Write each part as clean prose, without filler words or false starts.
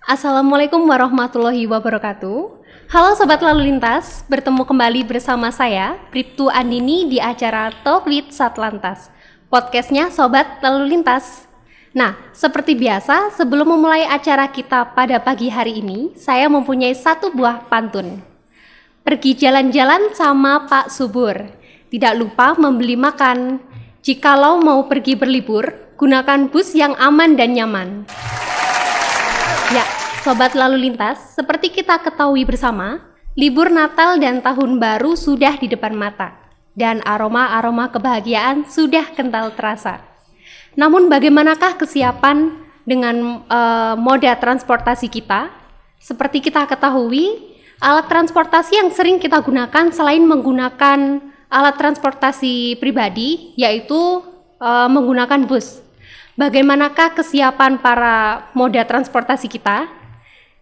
Assalamualaikum warahmatullahi wabarakatuh. Halo Sobat Lalu Lintas, bertemu kembali bersama saya, Bribtu Andini di acara Talk with Satlantas, podcastnya Sobat Lalu Lintas. Nah, seperti biasa, sebelum memulai acara kita pada pagi hari ini, saya mempunyai satu buah pantun. Pergi jalan-jalan sama Pak Subur, tidak lupa membeli makan. Jikalau mau pergi berlibur, gunakan bus yang aman dan nyaman. Ya, Sobat Lalu Lintas, seperti kita ketahui bersama, libur Natal dan Tahun Baru sudah di depan mata, dan aroma-aroma kebahagiaan sudah kental terasa. Namun bagaimanakah kesiapan dengan moda transportasi kita? Seperti kita ketahui, alat transportasi yang sering kita gunakan selain menggunakan alat transportasi pribadi, yaitu menggunakan bus. Bagaimanakah kesiapan para moda transportasi kita?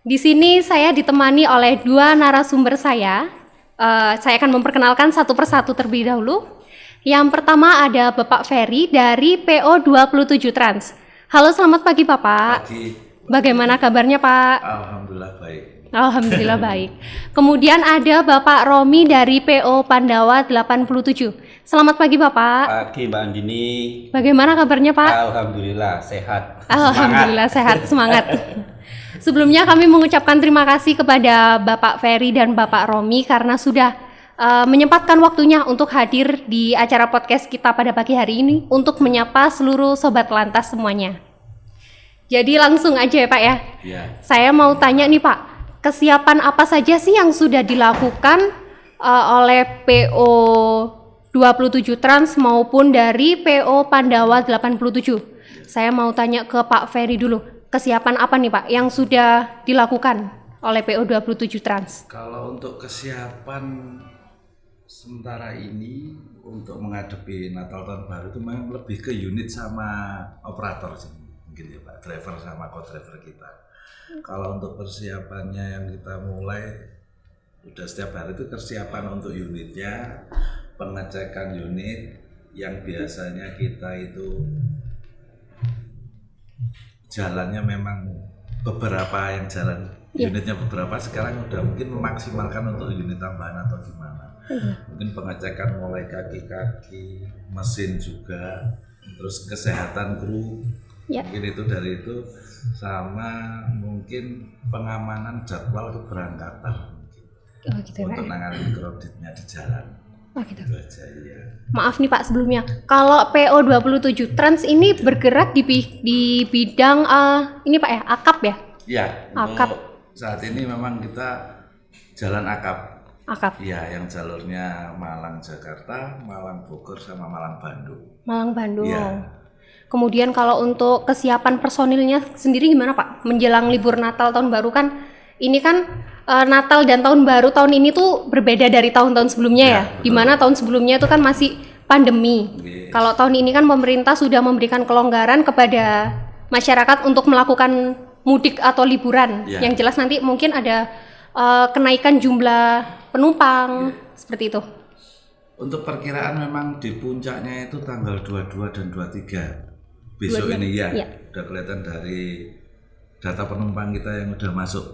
Di sini saya ditemani oleh dua narasumber saya. Saya akan memperkenalkan satu persatu terlebih dahulu. Yang pertama ada Bapak Ferry dari PO27 Trans. Halo, selamat pagi Bapak. Pagi. Bagaimana kabarnya Pak? Alhamdulillah baik. Alhamdulillah baik. Kemudian ada Bapak Romi dari PO Pandawa 87. Selamat pagi Bapak. Pagi Mbak Andini. Bagaimana kabarnya Pak? Alhamdulillah sehat. Alhamdulillah sehat, semangat. Sebelumnya kami mengucapkan terima kasih kepada Bapak Ferry dan Bapak Romi karena sudah menyempatkan waktunya untuk hadir di acara podcast kita pada pagi hari ini untuk menyapa seluruh Sobat Lantas semuanya. Jadi langsung aja ya Pak ya. Ya. Saya mau tanya nih Pak, kesiapan apa saja sih yang sudah dilakukan oleh PO 27 Trans maupun dari PO Pandawa 87? Saya mau tanya ke Pak Ferry dulu, kesiapan apa nih Pak yang sudah dilakukan oleh PO 27 Trans? Kalau untuk kesiapan sementara ini untuk menghadapi Natal Tahun Baru itu memang lebih ke unit sama operator sih mungkin ya Pak, driver sama co-driver kita. Kalau untuk persiapannya yang kita mulai udah setiap hari itu persiapan untuk unitnya, pengecekan unit yang biasanya kita itu jalannya memang beberapa yang jalan unitnya beberapa, sekarang udah mungkin memaksimalkan untuk unit tambahan atau gimana. Mungkin pengecekan mulai kaki-kaki, mesin juga, terus kesehatan kru. Mungkin itu dari itu sama mungkin pengamanan jadwal keberangkatan Gitu, untuk Pak. nanganin kreditnya di jalan. Gitu. Itu aja ya. Maaf nih Pak sebelumnya, kalau PO 27 Trans ini bergerak di bidang ini Pak ya, akap ya? Iya, Akap. untuk saat ini memang kita jalan akap. Akap. Iya, yang jalurnya Malang Jakarta, Malang Bogor sama Malang Bandung. Malang Bandung. Iya. Kemudian kalau untuk kesiapan personilnya sendiri gimana Pak? Menjelang libur Natal Tahun Baru kan, ini kan Natal dan Tahun Baru tahun ini tuh berbeda dari tahun-tahun sebelumnya ya. Dimana tahun sebelumnya itu kan masih pandemi. Yes. Kalau tahun ini kan pemerintah sudah memberikan kelonggaran kepada masyarakat untuk melakukan mudik atau liburan. Yeah. Yang jelas nanti mungkin ada kenaikan jumlah penumpang seperti itu. Untuk perkiraan memang di puncaknya itu tanggal 22 dan 23 besok 22, ini ya. iya. Udah kelihatan dari data penumpang kita yang udah masuk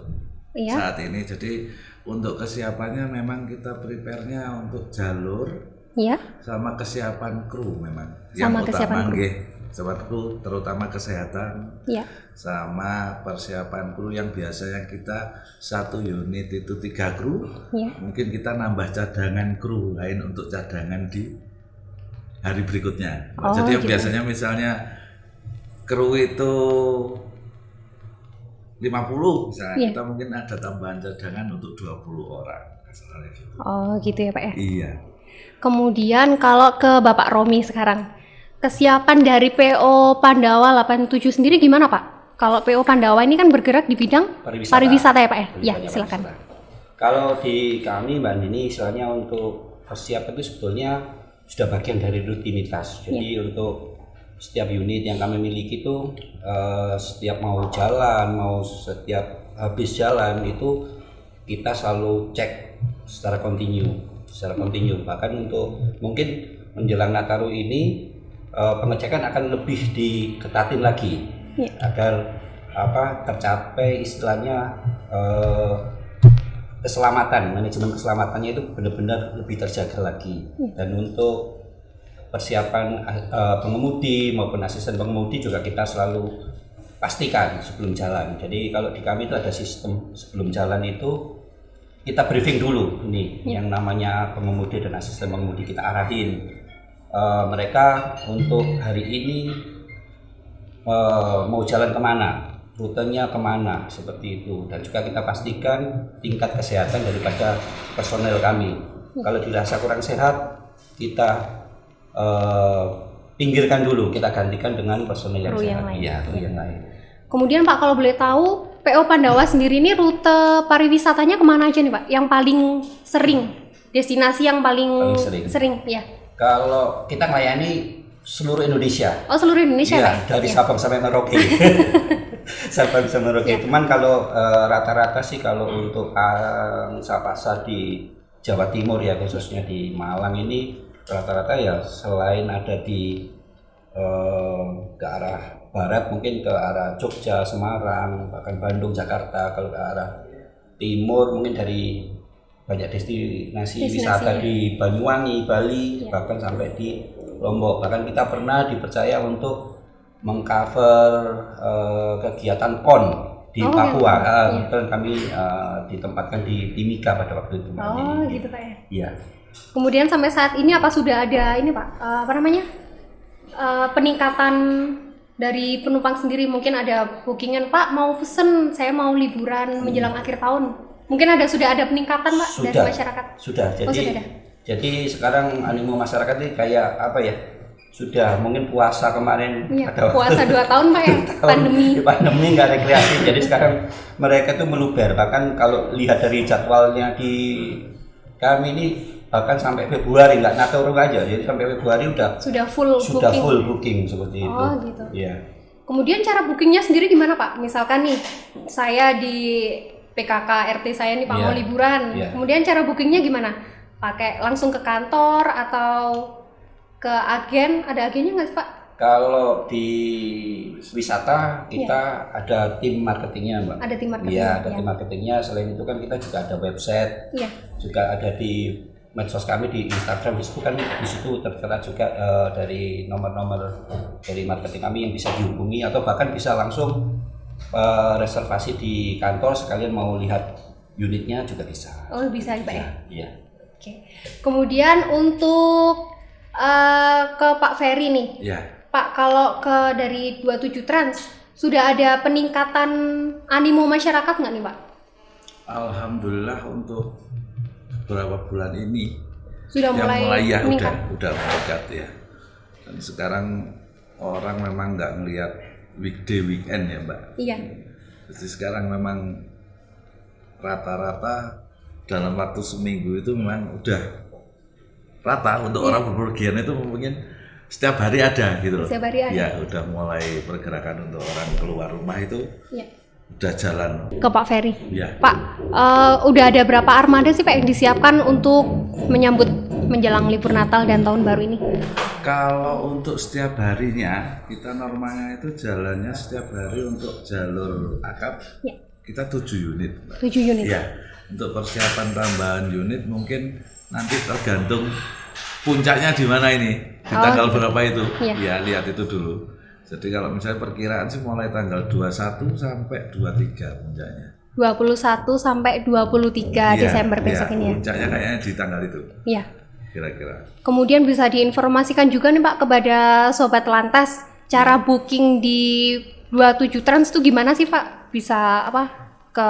Iya. saat ini. Jadi untuk kesiapannya memang kita prepare-nya untuk jalur Iya. sama kesiapan kru memang. Sama yang kesiapan utama kru. nggih, sobat kru terutama kesehatan. Iya. Sama persiapan kru yang biasanya kita satu unit itu 3 kru, mungkin kita nambah cadangan kru lain untuk cadangan di hari berikutnya. Jadi yang gitu. biasanya misalnya kru itu 50 misalnya, kita mungkin ada tambahan cadangan untuk 20 orang. Gitu. Oh gitu ya Pak ya. Iya. Kemudian kalau ke Bapak Romi sekarang, kesiapan dari PO Pandawa 87 sendiri gimana Pak? Kalau PO Pandawa ini kan bergerak di bidang pariwisata ya Pak ya? Ya, silakan. Kalau di kami Mbak Andini, istilahnya untuk persiapan itu sebetulnya sudah bagian dari rutinitas. Jadi untuk setiap unit yang kami miliki itu setiap mau jalan, mau setiap habis jalan itu kita selalu cek secara kontinu. Bahkan untuk mungkin menjelang Nataru ini pengecekan akan lebih diketatin lagi agar tercapai istilahnya keselamatan, manajemen keselamatannya itu benar-benar lebih terjaga lagi. Dan untuk persiapan pengemudi maupun asisten pengemudi juga kita selalu pastikan sebelum jalan. Jadi kalau di kami itu ada sistem sebelum jalan itu kita briefing dulu nih yang namanya pengemudi dan asisten pengemudi, kita arahin mereka untuk hari ini mau jalan kemana, rutenya kemana, seperti itu. Dan juga kita pastikan tingkat kesehatan daripada personel kami. Kalau dirasa kurang sehat, kita pinggirkan dulu, kita gantikan dengan personel yang sehat. Yang lain. Kemudian Pak, kalau boleh tahu, PO Pandawa sendiri ini rute pariwisatanya kemana aja nih Pak? Yang paling sering, destinasi yang paling sering ya? Kalau kita melayani seluruh Indonesia. Oh, seluruh Indonesia ya? Pak? Dari Sabang sampai Merauke. Sabang sampai Merauke. Cuman kalau rata-rata sih kalau untuk pasar di Jawa Timur ya, khususnya di Malang ini, rata-rata ya selain ada di ke arah barat, mungkin ke arah Jogja, Semarang, bahkan Bandung, Jakarta. Kalau ke arah timur mungkin dari banyak destinasi wisata di Banyuwangi, Bali, bahkan sampai di Lombok. Bahkan kita pernah dipercaya untuk mengcover kegiatan PON di Papua. Kebetulan kami ditempatkan di Timika pada waktu itu. Gitu Pak ya? Iya. Kemudian sampai saat ini apa sudah ada ini Pak, peningkatan dari penumpang sendiri? Mungkin ada bookingan, Pak mau pesen, saya mau liburan menjelang akhir tahun. Mungkin sudah ada peningkatan Pak dari masyarakat? Sudah. Jadi sekarang animo masyarakat ini kayak apa ya? Sudah mungkin puasa kemarin, ada puasa 2 tahun Pak ya, pandemi nggak rekreasi. Jadi sekarang mereka tuh meluber. Bahkan kalau lihat dari jadwalnya di kami ini, bahkan sampai Februari nggak natur aja. Jadi sampai Februari sudah full booking seperti itu. Oh gitu. Iya. Kemudian cara bookingnya sendiri gimana Pak? Misalkan nih saya di PKK RT saya nih Pak mau liburan. Kemudian cara bookingnya gimana? Pakai langsung ke kantor atau ke agen? Ada agennya nggak sih Pak? Kalau di wisata kita ada tim marketingnya Mbak. Ada tim marketing. Iya, ada tim marketingnya. Selain itu kan kita juga ada website. Iya. Juga ada di medsos kami di Instagram, Facebook kan di situ tertera juga dari nomor-nomor dari marketing kami yang bisa dihubungi, atau bahkan bisa langsung reservasi di kantor sekalian mau lihat unitnya juga bisa. Oh bisa Pak ya? Iya. Oke. Kemudian untuk ke Pak Ferry nih. Iya. Pak, kalau dari 27 Trans sudah ada peningkatan animo masyarakat nggak nih Pak? Alhamdulillah untuk beberapa bulan ini sudah mulai ya meningkat. udah meningkat ya. Dan sekarang orang memang nggak ngelihat weekday weekend ya Mbak. Iya. Jadi sekarang memang rata-rata dalam waktu seminggu itu memang udah rata untuk orang bepergian itu mungkin setiap hari ada gitu loh. Setiap hari ada. Ya udah mulai pergerakan untuk orang keluar rumah itu. Iya. Udah jalan ke Pak Ferry. Ya. Pak, udah ada berapa armada sih Pak yang disiapkan untuk menyambut menjelang libur Natal dan Tahun Baru ini? Kalau untuk setiap harinya, kita normalnya itu jalannya setiap hari untuk jalur akap, kita 7 unit. 7 unit? Ya, untuk persiapan tambahan unit mungkin nanti tergantung puncaknya di mana ini, di tanggal berapa itu. Ya, lihat itu dulu. Jadi kalau misalnya perkiraan sih mulai tanggal 21 sampai 23 puncaknya. 21 sampai 23 Desember besok ini ya? Puncaknya kayaknya di tanggal itu. Iya. Kira-kira. Kemudian bisa diinformasikan juga nih Pak kepada Sobat Lantas, cara booking di 27 Trans itu gimana sih Pak? Bisa ke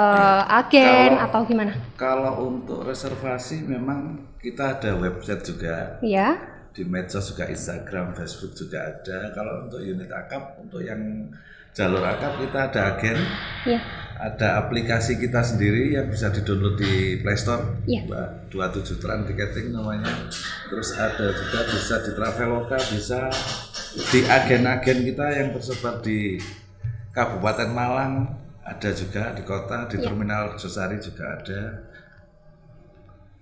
agen atau gimana? Kalau untuk reservasi memang kita ada website juga. Iya. Di medsos juga, Instagram, Facebook juga ada. Kalau untuk unit akap, untuk yang jalur akap kita ada agen, ada aplikasi kita sendiri yang bisa di-download di Play Store, 27 Trans Ticketing namanya. Terus ada juga bisa di Traveloka, bisa di agen-agen kita yang tersebar di Kabupaten Malang, ada juga di kota, di Terminal Josari juga ada.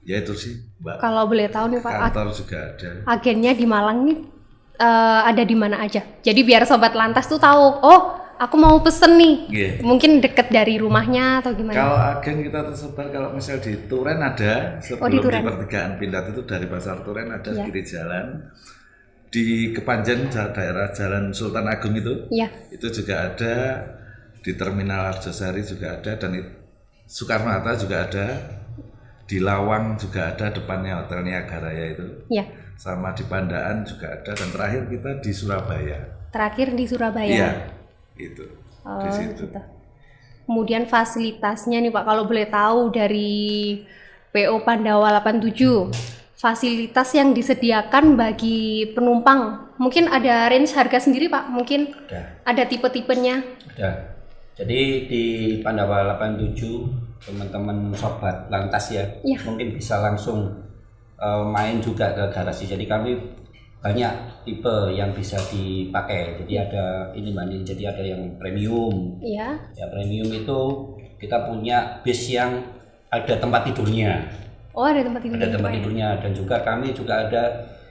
Ya itu sih Mbak. Kalau boleh tahu nih Pak, kantor juga ada. Agennya di Malang nih ada di mana aja? Jadi biar Sobat Lantas tuh tahu, oh aku mau pesen nih. Iya. Mungkin deket dari rumahnya atau gimana? Kalau agen kita tersebar, kalau misal di Turen ada, di sebelum di Turen. pertigaan Pindad itu dari Pasar Turen ada Iya. kiri jalan. Di Kepanjen daerah Jalan Sultan Agung itu Iya. juga ada, di Terminal Arjosari juga ada, dan Soekarno-Hatta juga ada, di Lawang juga ada, depannya Hotel Niagara ya itu, Iya. sama di Pandaan juga ada, dan terakhir kita di Surabaya. Terakhir di Surabaya. Iya, itu Oh, di situ. gitu. Kemudian fasilitasnya nih Pak, kalau boleh tahu dari PO Pandawa 87, fasilitas yang disediakan bagi penumpang, mungkin ada range harga sendiri Pak? Mungkin ada tipe-tipenya? Ada. Jadi di Pandawa 87 teman-teman sobat lantas ya, Iya. mungkin bisa langsung main juga ke garasi. Jadi kami banyak tipe yang bisa dipakai. Jadi ada ini Mbak Nin, jadi ada yang premium. Iya. Ya premium itu kita punya bis yang ada tempat tidurnya. Oh, ada tempat tidur. Ada tempat tidurnya, dan juga kami juga ada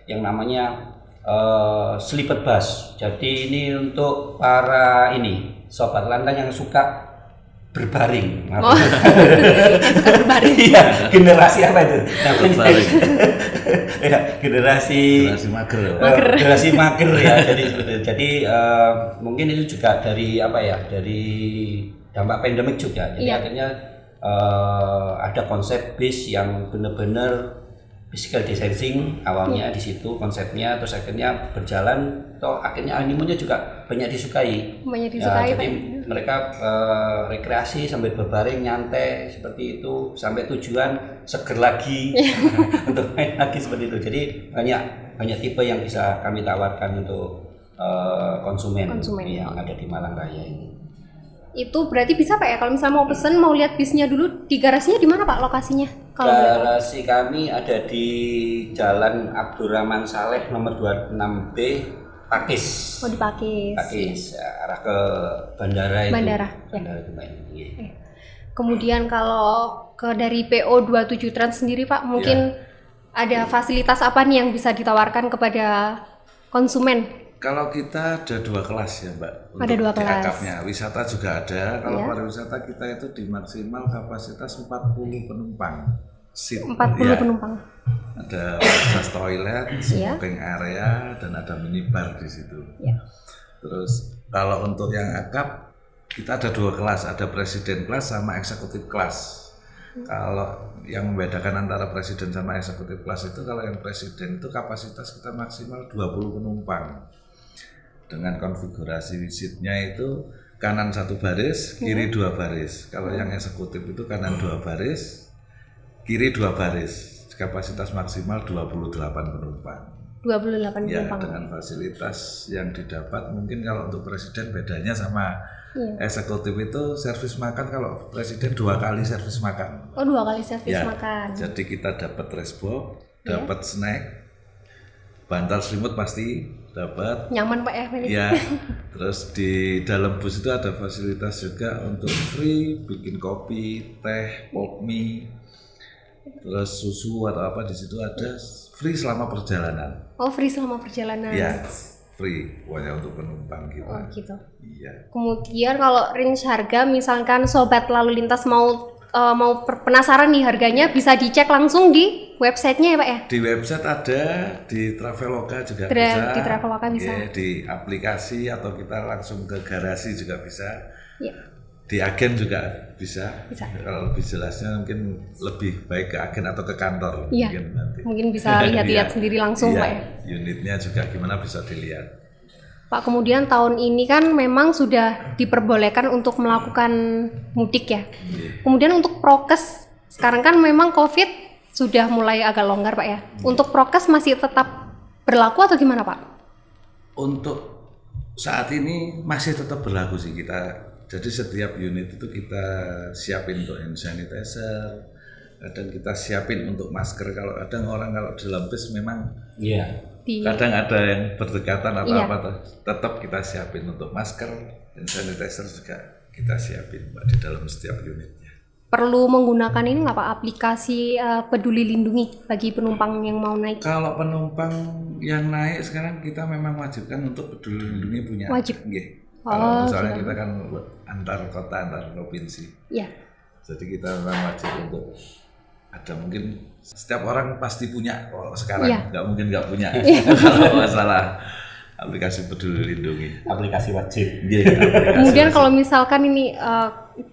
yang namanya sleeper bus. Jadi ini untuk para sobat lantai yang suka berbaring. Oh, yang suka berbaring. Iya, generasi apa itu? Berbaring. Ya, generasi mager. generasi mager ya. Jadi mungkin itu juga dari dari dampak pandemik juga. Jadi Iya. akhirnya ada konsep bis yang benar-benar physical distancing awalnya di situ konsepnya, terus akhirnya berjalan, akhirnya animonya juga banyak disukai. Banyak disukai, Ya, jadi Pak. mereka rekreasi sambil berbaring nyantai seperti itu sampai tujuan seger lagi untuk main lagi seperti itu. Jadi banyak tipe yang bisa kami tawarkan untuk konsumen yang ada di Malang Raya ini. Itu berarti bisa Pak ya, kalau misalnya mau pesen, mau lihat bisnya dulu, di garasinya di mana Pak lokasinya? Kalau boleh tahu. Garasi kami ada di Jalan Abdurrahman Saleh nomor 26B, Pakis. Oh, di Pakis. Pakis, arah ke bandara itu. Bandara, ya. Bandara itu Mbak. Iya. Kemudian kalau dari PO 27 Trans sendiri Pak, mungkin ada fasilitas apa nih yang bisa ditawarkan kepada konsumen? Kalau kita ada 2 kelas ya Mbak. Ada 2 di kelas. akapnya. Wisata juga ada. Kalau Iya. pariwisata kita itu di maksimal kapasitas 40 penumpang. Seat. 40 Ya. penumpang. Ada fasilitas toilet, Iya. smoking area, dan ada minibar di situ. Iya. Terus kalau untuk yang akap kita ada 2 kelas, ada presiden kelas sama eksekutif kelas. Kalau yang membedakan antara presiden sama eksekutif kelas itu, kalau yang presiden itu kapasitas kita maksimal 20 penumpang. Dengan konfigurasi seatnya itu kanan 1 baris, kiri 2 baris. Kalau yang eksekutif itu kanan 2 baris, kiri 2 baris. Kapasitas maksimal 28 penumpang. 28 Ya, penumpang. dengan fasilitas yang didapat mungkin kalau untuk presiden bedanya sama eksekutif itu servis makan. Kalau presiden 2 kali servis makan. Oh, 2 kali servis Ya, makan. jadi kita dapat racebox, dapat snack, bantal selimut pasti dapat. Nyaman Pak ya? Ini? Ya, terus di dalam bus itu ada fasilitas juga untuk free bikin kopi, teh, pop mie, terus susu atau apa di situ ada free selama perjalanan. Oh, free selama perjalanan. Ya, free pokoknya untuk penumpang kita. Oh, gitu. Iya. Kemudian kalau range harga, misalkan sobat lalu lintas mau penasaran nih harganya, bisa dicek langsung di websitenya ya Pak ya? Di website ada, di Traveloka juga bisa. Di Traveloka bisa. Ya, di aplikasi atau kita langsung ke garasi juga bisa. Ya. Di agen juga bisa. Bisa. Kalau lebih jelasnya mungkin lebih baik ke agen atau ke kantor. Iya. Mungkin nanti. Mungkin bisa lihat-lihat Iya. sendiri langsung Iya, Pak ya? Unitnya juga gimana bisa dilihat. Pak, kemudian tahun ini kan memang sudah diperbolehkan untuk melakukan mudik ya. Kemudian untuk prokes, sekarang kan memang COVID sudah mulai agak longgar Pak ya. Untuk prokes masih tetap berlaku atau gimana Pak? Untuk saat ini masih tetap berlaku sih kita. Jadi setiap unit itu kita siapin untuk hand sanitizer, kadang kita siapin untuk masker. Kalau kadang orang kalau di dalam bis memang kadang ada yang berdekatan atau apa, tetap kita siapin untuk masker dan sanitizer juga kita siapin Mbak di dalam setiap unitnya. Perlu menggunakan ini nggak Pak, aplikasi Peduli Lindungi bagi penumpang yang mau naik? Kalau penumpang yang naik sekarang kita memang wajibkan untuk Peduli Lindungi punya. Wajib. Nggih. Kalau misalnya sudah. kita kan antar kota, antar provinsi. Iya. Jadi kita memang wajib untuk ada, mungkin setiap orang pasti punya. Kalau sekarang Iya. nggak mungkin nggak punya. Kalau masalah aplikasi Peduli Lindungi. Aplikasi wajib. Iya, aplikasi Kemudian wajib. kalau misalkan ini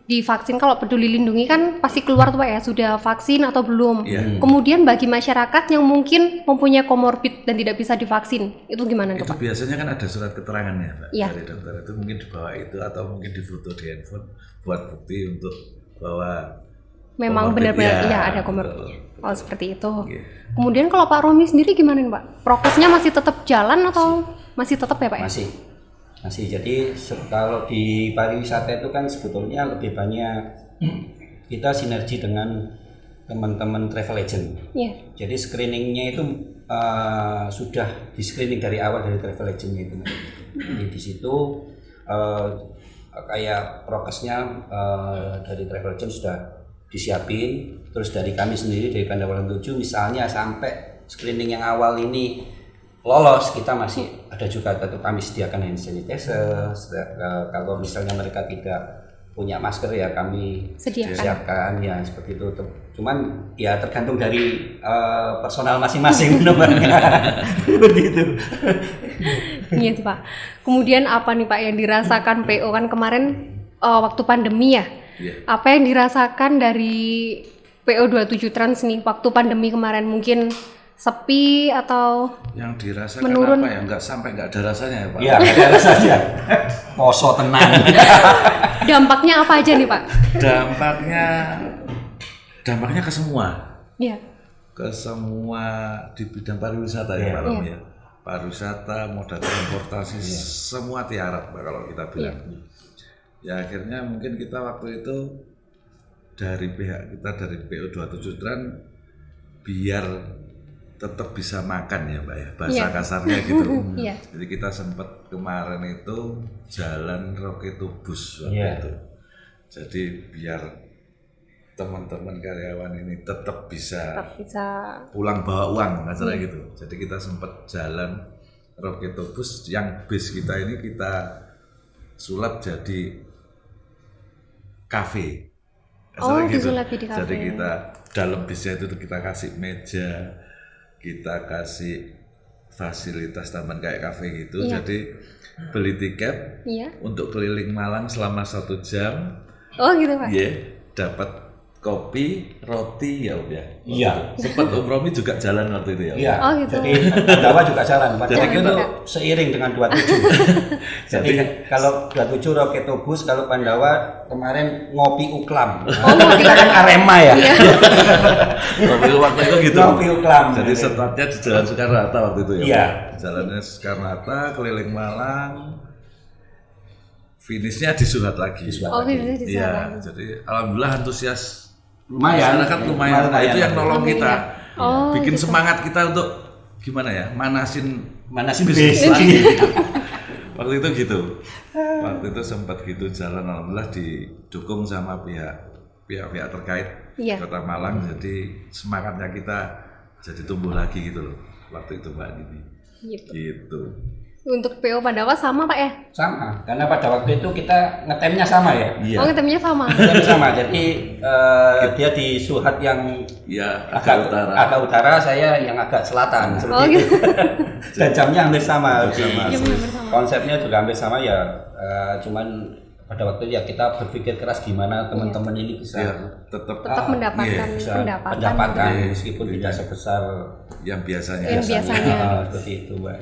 divaksin, kalau Peduli Lindungi kan pasti keluar tuh Pak ya, sudah vaksin atau belum. Iya. Kemudian bagi masyarakat yang mungkin mempunyai komorbid dan tidak bisa divaksin, itu gimana tuh Itu Pak? biasanya kan ada surat keterangannya, Pak, Iya. dari dokter itu, mungkin dibawa itu atau mungkin difoto di handphone buat bukti untuk bahwa Memang komorbid, benar-benar ya, iya ada betul. komorbid. Oh seperti itu. Iya. Kemudian kalau Pak Romi sendiri gimana nih Pak? Prokesnya masih tetap jalan atau masih tetap ya Pak ya? Masih. Jadi kalau di pariwisata itu kan sebetulnya lebih banyak kita sinergi dengan teman-teman travel agent. Iya. Jadi screeningnya itu sudah di screening dari awal dari travel agentnya itu. Jadi di situ kayak prokesnya dari travel agent sudah disiapin. Terus dari kami sendiri dari Pandawalan 7 misalnya sampai screening yang awal ini lolos, kita masih ada juga tetap kami sediakan hand sanitizer. Kalau misalnya mereka tidak punya masker ya kami Sediakan. siapkan ya seperti itu. Cuman ya tergantung dari personal masing-masing nomornya. Begitu. Iya sih Pak. Kemudian apa nih Pak yang dirasakan PO kan kemarin waktu pandemi ya? Iya. Apa yang dirasakan dari PO 27 Trans nih waktu pandemi kemarin? Mungkin sepi atau Yang dirasakan menurun. apa ya? Sampai nggak ada rasanya ya, Pak. Ya, ada rasanya. Poso tenang. dampaknya apa aja nih Pak? Dampaknya ke semua. Iya. Ke semua di bidang pariwisata ya, Pak Romi ya. Pariwisata, moda transportasi, semua tiarap Pak kalau kita bilang. Ya akhirnya mungkin kita waktu itu dari pihak kita dari PO 27 Trans biar tetap bisa makan ya Mbak ya, bahasa Iya. kasarnya gitu. Iya. Jadi kita sempat kemarin itu jalan Roketobus waktu Iya. itu. Jadi biar teman-teman karyawan ini tetap bisa pulang bawa uang, kasarnya gitu. Jadi kita sempat jalan Roketobus yang bis kita ini kita sulap jadi kafe. Oh, Kasarnya disulap jadi kafe. Jadi kita dalam bisnya itu kita kasih meja, kita kasih fasilitas taman kayak kafe gitu. Iya. Jadi beli tiket Iya. untuk keliling Malang selama 1 jam, Oh gitu Pak. ya dapat kopi, roti ya Om ya. Iya. Sempat Om Romi juga jalan waktu itu ya Om? Iya. Oh, gitu. Jadi Pandawa juga jalan. Jadi Jadi itu kita- seiring dengan 27. Jadi kalau 27 Roketobus, kalau Pandawa kemarin ngopi uklam. Kita kan Arema ya. Kopi waktu itu gitu. Ngopi uklam. Jadi startnya di Jalan Soekarno-Hatta waktu itu ya. Iya. Jalannya Soekarno-Hatta, keliling Malang, finishnya di Suhat lagi. Oh gitu di Iya, sana. jadi alhamdulillah antusias Lumayan. masyarakat lumayan. Nah, itu yang nolong kita, Oh, bikin gitu. semangat kita untuk gimana ya, manasin bis. lagi. Waktu itu gitu, waktu itu sempat gitu jalan, alhamdulillah didukung sama pihak terkait Iya. Kota Malang, jadi semangatnya kita jadi tumbuh lagi gitu loh waktu itu Mbak Dini. Gitu. Gitu. Untuk PO Pandawa sama Pak ya? Sama, karena pada waktu itu kita ngetemnya sama ya. Iya. Oh ngetemnya sama. Ngetemnya sama, jadi dia di Suhat yang Iya, agak utara. agak utara, saya yang agak selatan. Oh Seperti itu. gitu. Dan jamnya hampir sama. Hampir sama. Iya benar sama. Konsepnya juga hampir sama ya. Cuman pada waktu itu ya kita berpikir keras gimana teman-teman ini bisa Ya, tetap mendapatkan iya, bisa pendapatan. pendapatan Iya, meskipun iya. tidak sebesar yang biasanya. Yang biasanya. seperti itu, Mbak.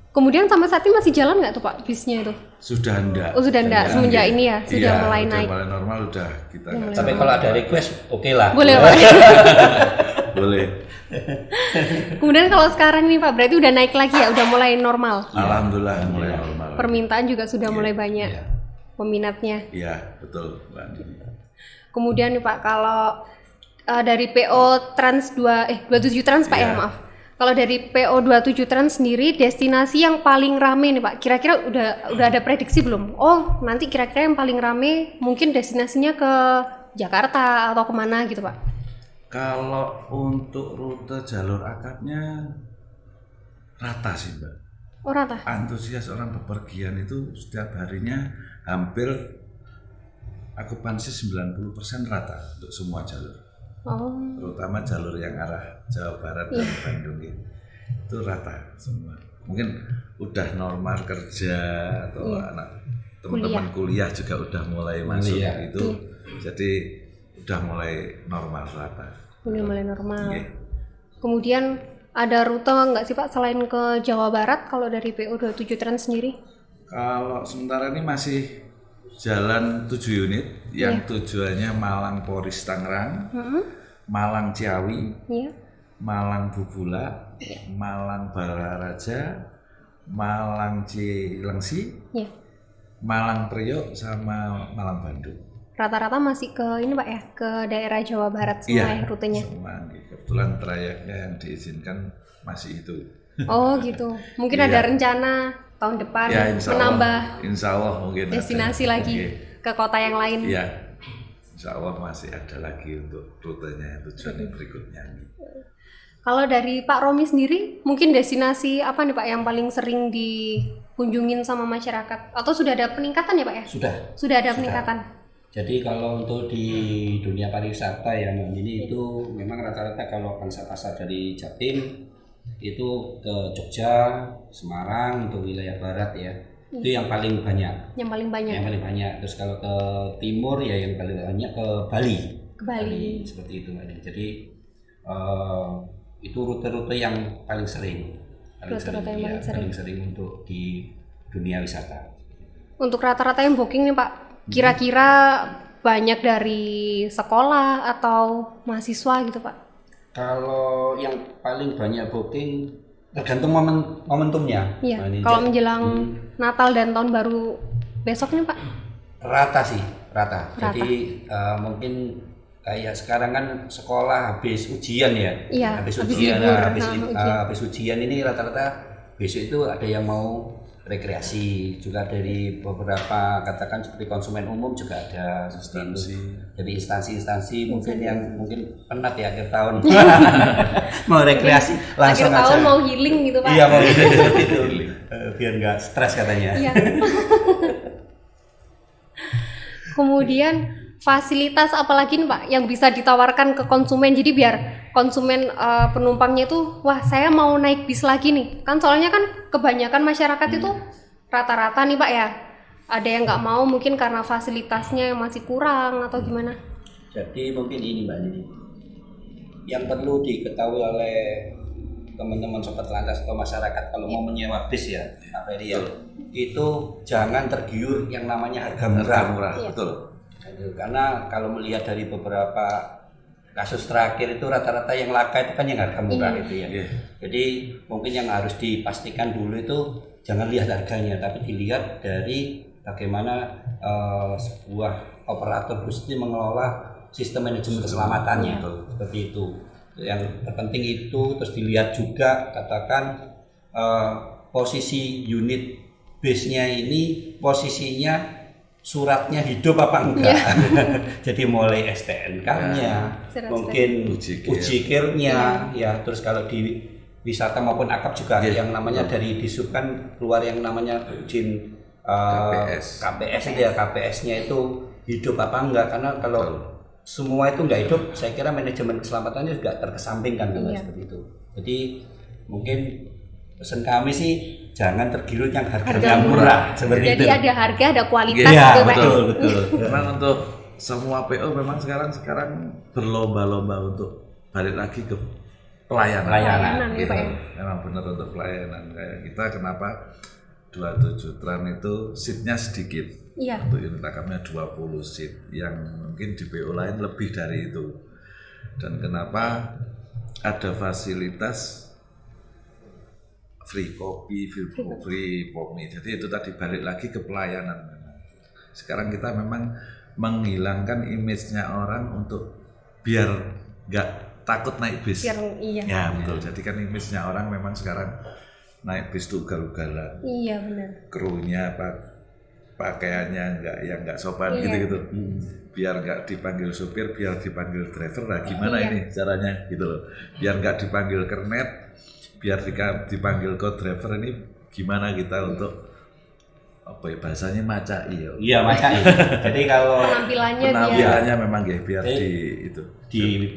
Kemudian sampai saat ini masih jalan nggak tuh Pak bisnya itu? Sudah enggak. Oh, sudah enggak. Semenjak ini ya, sudah mulai naik. Sudah mulai normal, udah kita nggak Tapi jalan. kalau ada request, oke lah. Boleh Pak. Boleh. Kemudian kalau sekarang nih Pak, berarti udah naik lagi ya, udah mulai normal. Alhamdulillah mulai normal. Permintaan juga sudah mulai banyak peminatnya. Iya, betul Mbak Andini. Kemudian nih Pak, kalau dari PO Trans 27 Trans Pak ya, Iya. maaf. Kalau dari PO 27 Trans sendiri, destinasi yang paling rame nih Pak, kira-kira udah ada prediksi belum? Oh, nanti kira-kira yang paling rame mungkin destinasinya ke Jakarta atau kemana gitu Pak? Kalau untuk rute jalur akapnya rata sih Mbak. Oh, rata. Antusias orang bepergian itu setiap harinya hampir akupansi 90% rata untuk semua jalur. Oh, Terutama jalur yang arah Jawa Barat dan Bandung itu rata semua. Mungkin udah normal kerja atau anak teman-teman kuliah juga udah mulai masuk itu, jadi udah mulai normal rata. udah mulai normal. Iya. Kemudian ada rute nggak sih Pak selain ke Jawa Barat kalau dari PO27 Trans sendiri? Kalau sementara ini masih jalan 7 unit yang tujuannya Malang Poris Tangerang, Malang Ciawi, Iya. Malang Bubula, Malang Balaraja, Malang Cilengsi, Iya. Malang Priok sama Malang Bandung. Rata-rata masih ke ini Pak ya, ke daerah Jawa Barat semua ya rutenya. Semua. Kebetulan trayeknya yang diizinkan masih itu. Oh gitu. Mungkin ada rencana tahun depan Ya, menambah insya Allah mungkin destinasi ada. lagi Oke. ke kota yang lain. Iya, insya Allah masih ada lagi untuk rutenya tujuan berikutnya. Kalau dari Pak Romi sendiri, mungkin destinasi apa nih Pak yang paling sering dikunjungin sama masyarakat? Atau sudah ada peningkatan ya Pak ya? Sudah ada peningkatan. Jadi kalau untuk di dunia pariwisata ya Mbak Nini itu memang rata-rata kalau pangsa pasar dari Jatim itu ke Jogja, Semarang untuk wilayah barat ya. Itu yang paling banyak. Yang paling banyak. Yang paling banyak. Terus kalau ke timur ya yang paling banyak ke Bali. Ke Bali. Seperti itu Mbak Nini. Jadi itu rute-rute yang paling sering. Paling sering untuk di dunia wisata. Untuk rata-rata yang booking nih Pak, kira-kira banyak dari sekolah atau mahasiswa gitu Pak? Kalau yang paling banyak booking tergantung momentumnya. Iya. Nah, ini Kalau menjelang Natal dan Tahun Baru besok nih Pak? rata. Jadi mungkin kayak sekarang kan sekolah habis ujian ya. Iya. Habis habis ujian. libur. Habis ujian ini rata-rata besok itu ada yang mau rekreasi, juga dari beberapa katakan seperti konsumen umum juga ada instansi. Jadi instansi mungkin yang penat ya akhir tahun mau rekreasi langsung akhir tahun aja. mau healing gitu Pak? Iya mau gitu. Biar nggak stres katanya. Iya. Kemudian fasilitas apalagi nih Pak yang bisa ditawarkan ke konsumen, jadi biar konsumen penumpangnya itu wah saya mau naik bis lagi nih, kan soalnya kan kebanyakan masyarakat itu rata-rata nih Pak ya ada yang nggak mau mungkin karena fasilitasnya yang masih kurang atau gimana. Jadi mungkin ini Mbak Nini yang perlu diketahui oleh teman-teman sobat lantas atau masyarakat kalau mau menyewa bis ya Pak Eri ya, itu jangan tergiur yang namanya harga murah. Iya. Betul. Karena kalau melihat dari beberapa kasus terakhir itu rata-rata yang laka itu kan yang harga murah itu ya. Jadi mungkin yang harus dipastikan dulu itu jangan lihat harganya, tapi dilihat dari bagaimana sebuah operator bus ini mengelola sistem manajemen keselamatannya. Seperti itu. Yang terpenting itu, terus dilihat juga katakan posisi unit base-nya ini posisinya suratnya hidup apa enggak. Jadi mulai STNK-nya, mungkin ujikirnya, ya terus kalau di wisata maupun akap juga yang namanya dari Disub kan keluar yang namanya izin KPS itu ya, KPS-nya itu hidup apa enggak, karena kalau semua itu enggak hidup, saya kira manajemen keselamatannya juga terkesampingkan seperti itu. Jadi mungkin pesan kami sih jangan tergiur yang harganya murah seperti jadi itu. ada harga ada kualitas Ya, gitu Pak. betul. Memang untuk semua PO memang sekarang berlomba-lomba untuk balik lagi ke pelayanan ya, gitu. Pak, ya. Memang benar untuk pelayanan. Kayak kita kenapa 27 Tran itu seatnya sedikit. Iya. Untuk unit akapnya 20 seat, yang mungkin di PO lain lebih dari itu. Dan kenapa ada fasilitas free kopi, free pomade. Jadi itu tadi balik lagi ke pelayanan. Sekarang kita memang menghilangkan image-nya orang untuk biar nggak takut naik bis. Iya. Ya betul. Jadi kan image-nya orang memang sekarang naik bis tuh ugal-ugalan. Iya benar. Krunya pakaiannya nggak sopan gitu-gitu. Biar nggak dipanggil supir, biar dipanggil driver. Nah gimana ini caranya gitu loh. Biar nggak dipanggil kernet, biar dipanggil co-driver, ini gimana kita untuk apa ya bahasanya macai ya. Iya macam itu. Jadi kalau penampilannya memang ya biar itu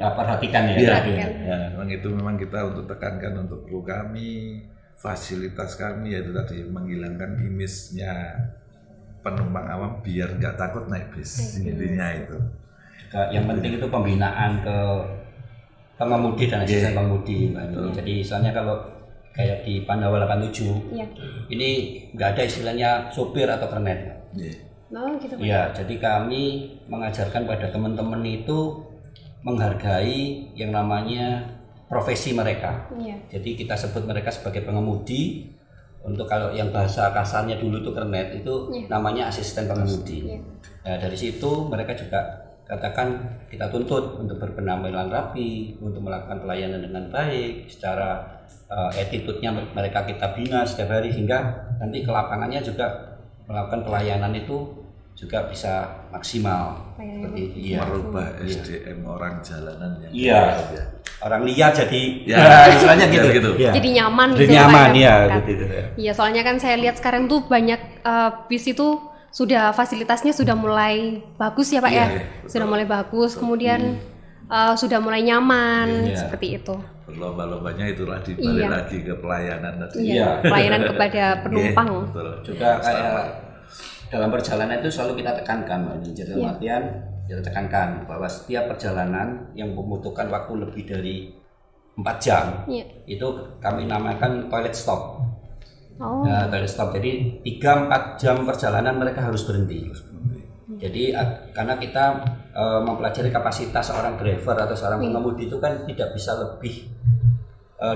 perhatikan ya. Iya. Ya. Memang itu memang kita untuk tekankan untuk kru kami, fasilitas kami yaitu tadi menghilangkan image-nya penumpang awam biar nggak takut naik bis. Intinya itu. Yang penting itu pembinaan ke pengemudi dan asisten pengemudi, Mbak Nini. Jadi soalnya kalau kayak di Pandawa 87 ini nggak ada istilahnya sopir atau kernet. Oh gitu. Iya, jadi kami mengajarkan pada teman-teman itu menghargai yang namanya profesi mereka. Jadi kita sebut mereka sebagai pengemudi. Untuk kalau yang bahasa kasarnya dulu itu kernet itu namanya asisten pengemudi. Nah, dari situ mereka juga katakan kita tuntut untuk berpenampilan rapi, untuk melakukan pelayanan dengan baik, secara attitude-nya mereka kita bina setiap hari sehingga nanti ke lapangannya juga melakukan pelayanan itu juga bisa maksimal. Seperti itu. Merubah SDM orang jalanan yang orang liar jadi istilahnya gitu. Jadi nyaman jadi gitu. Nyaman gitu. Iya, soalnya kan saya lihat sekarang tuh banyak bis itu sudah fasilitasnya sudah mulai bagus ya Pak ya. Sudah mulai bagus, kemudian sudah mulai nyaman seperti itu. Berlomba-lombanya itulah dibalik lagi ke pelayanan tadi. Pelayanan kepada penumpang. Juga kayak dalam perjalanan itu selalu kita tekankan, dalam artian kita tekankan bahwa setiap perjalanan yang membutuhkan waktu lebih dari 4 jam itu kami namakan toilet stop. Nah, toilet stop. Jadi 3-4 jam perjalanan mereka harus berhenti. Jadi karena kita mempelajari kapasitas seorang driver atau seorang pengemudi itu kan tidak bisa lebih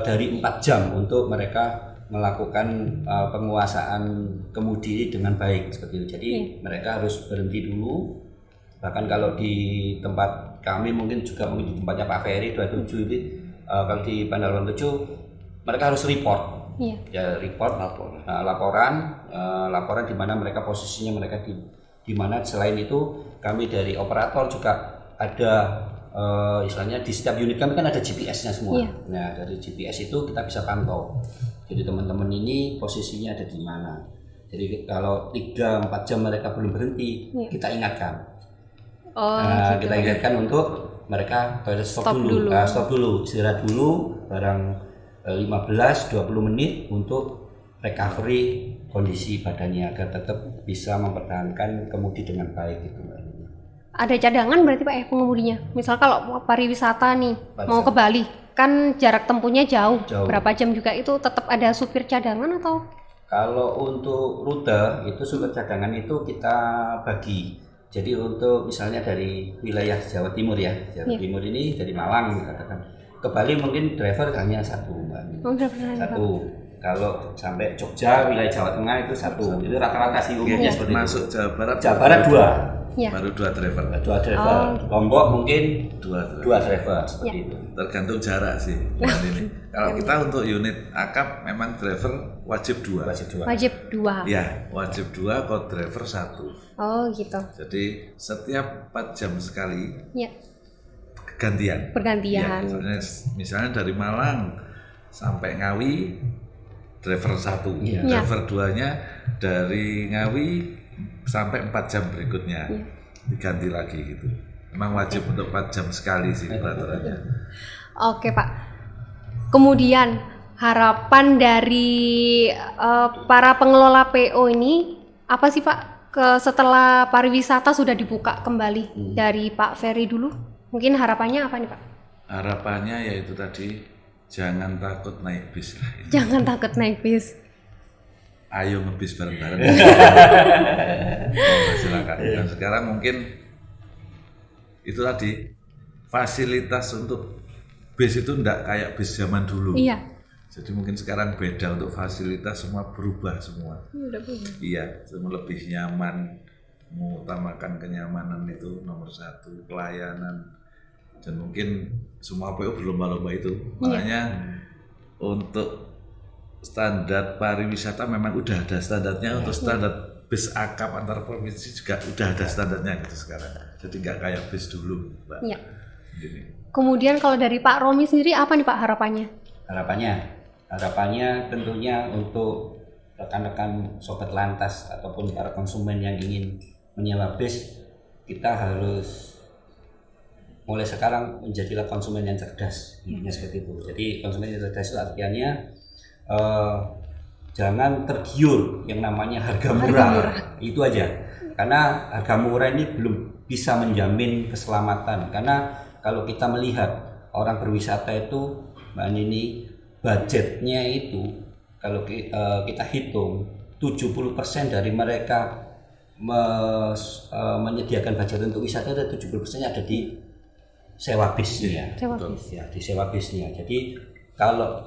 dari 4 jam untuk mereka melakukan penguasaan kemudi dengan baik seperti itu. Jadi mereka harus berhenti dulu. Bahkan kalau di tempat kami mungkin juga di tempatnya Pak Ferry 27 itu kalau di Pandawa 7 mereka harus report. Laporan di mana mereka posisinya mereka di mana. Selain itu kami dari operator juga ada istilahnya di setiap unit kami kan ada GPS-nya semua. Nah dari GPS itu kita bisa pantau. Jadi teman-teman ini posisinya ada di mana. Jadi kalau 3-4 jam mereka belum berhenti, kita ingatkan. Kita ingatkan untuk mereka toilet stop dulu. Stop dulu, istirahat dulu barang 15-20 menit untuk recovery kondisi badannya agar tetap bisa mempertahankan kemudi dengan baik gitu. Ada cadangan berarti Pak ya pengemudinya. Misal kalau pariwisata nih mau ke Bali, kan jarak tempuhnya jauh. Berapa jam juga itu tetap ada supir cadangan atau? Kalau untuk rute itu supir cadangan itu kita bagi. Jadi untuk misalnya dari wilayah Jawa Timur ya, Jawa Timur ini dari Malang katakan. Ke Bali mungkin driver hanya satu, Mbak. Satu. Kalau sampai Jogja, wilayah Jawa Tengah itu satu. Itu rata-rata sih umumnya seperti itu. Masuk Jawa Barat 2. Baru 2 driver. 2 driver. Lombok mungkin 2 driver seperti itu. Tergantung jarak sih. Ini. Kalau kita untuk unit akap memang driver wajib 2. Wajib 2. Ya, wajib 2, co-driver 1. Oh gitu. Jadi setiap 4 jam sekali. Pergantian. Ya, misalnya dari Malang sampai Ngawi driver 1, driver 2-nya dari Ngawi sampai 4 jam berikutnya diganti lagi gitu. Memang wajib untuk 4 jam sekali sih peraturannya. Oke Pak. Kemudian harapan dari para pengelola PO ini apa sih Pak? Setelah pariwisata sudah dibuka kembali dari Pak Ferry dulu. Mungkin harapannya apa nih Pak? Harapannya yaitu tadi jangan takut naik bis lah. Jangan takut naik bis. Ayo ngebis bareng-bareng. Silakan. Dan sekarang mungkin itu tadi fasilitas untuk bis itu enggak kayak bis zaman dulu. Iya. Jadi mungkin sekarang beda untuk fasilitas semua berubah semua. Iya, semua lebih nyaman, mengutamakan kenyamanan itu nomor 1, pelayanan. Dan mungkin semua PO berlomba-lomba itu. Makanya untuk standar pariwisata memang udah ada standarnya. Untuk standar bis akap antar provinsi juga udah ada standarnya gitu sekarang. Jadi nggak kayak bis dulu, Mbak. Iya. Kemudian kalau dari Pak Romi sendiri apa nih Pak harapannya? Harapannya tentunya untuk rekan-rekan sobat lantas ataupun para konsumen yang ingin menyewa bis, kita harus mulai sekarang menjadilah konsumen yang cerdas, intinya seperti itu. Jadi konsumen yang cerdas itu artinya jangan tergiur yang namanya harga murah. Itu aja. Karena harga murah ini belum bisa menjamin keselamatan. Karena kalau kita melihat orang berwisata itu, Mbak Nini, budgetnya itu kalau kita hitung 70% dari mereka menyediakan budget untuk wisata, ada 70% ada di sewa bisnya. Ya, di sewa bisnya. Jadi kalau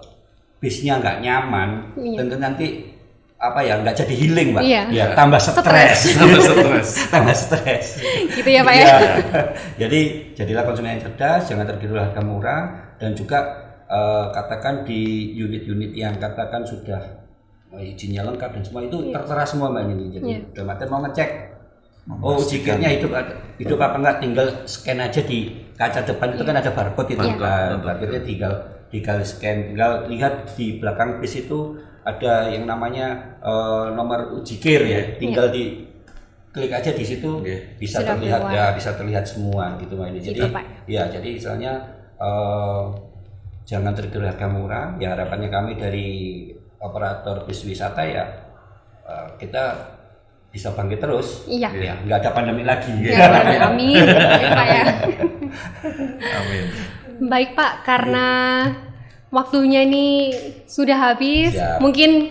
bisnya nggak nyaman, tentu nanti nggak jadi healing, Pak. Ya, tambah stres. Tambah stres. Gitu ya, Pak ya. Jadi jadilah konsumen yang cerdas, jangan tergiur harga murah, dan juga katakan di unit-unit yang katakan sudah izinnya lengkap dan semua itu tertera semua, Mbak Nini. Jadi udah mater mau ngecek, ujikirnya hidup apa enggak, tinggal scan aja di kaca depan itu kan ada barcode itu, barcode-nya tinggal scan, tinggal lihat di belakang bis itu ada yang namanya nomor ujikir ya, tinggal di klik aja di situ bisa terlihat ya, bisa terlihat semua gitu Mbak Nini. Jadi jadi misalnya jangan tergiur harga murah. Ya harapannya kami dari operator bis wisata ya kita bisa bangkit terus. Ya, nggak ada pandemi lagi. Amin. Pak ya. Amin. Baik Pak, karena waktunya ini sudah habis, mungkin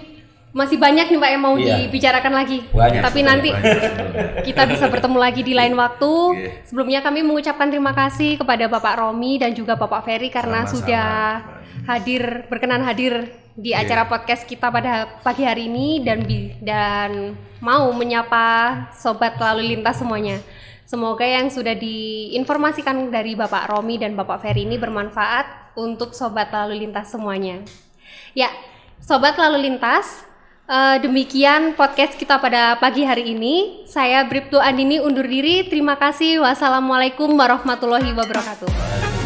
masih banyak nih Pak yang mau dibicarakan lagi. Tapi nanti kita bisa bertemu lagi di lain waktu. Sebelumnya kami mengucapkan terima kasih kepada Bapak Romi dan juga Bapak Ferry karena sudah berkenan hadir di acara podcast kita pada pagi hari ini dan mau menyapa sobat lalu lintas semuanya. Semoga yang sudah diinformasikan dari Bapak Romi dan Bapak Ferry ini bermanfaat untuk sobat lalu lintas semuanya. Ya, sobat lalu lintas, demikian podcast kita pada pagi hari ini. Saya Bribtu Andini undur diri. Terima kasih. Wassalamualaikum warahmatullahi wabarakatuh.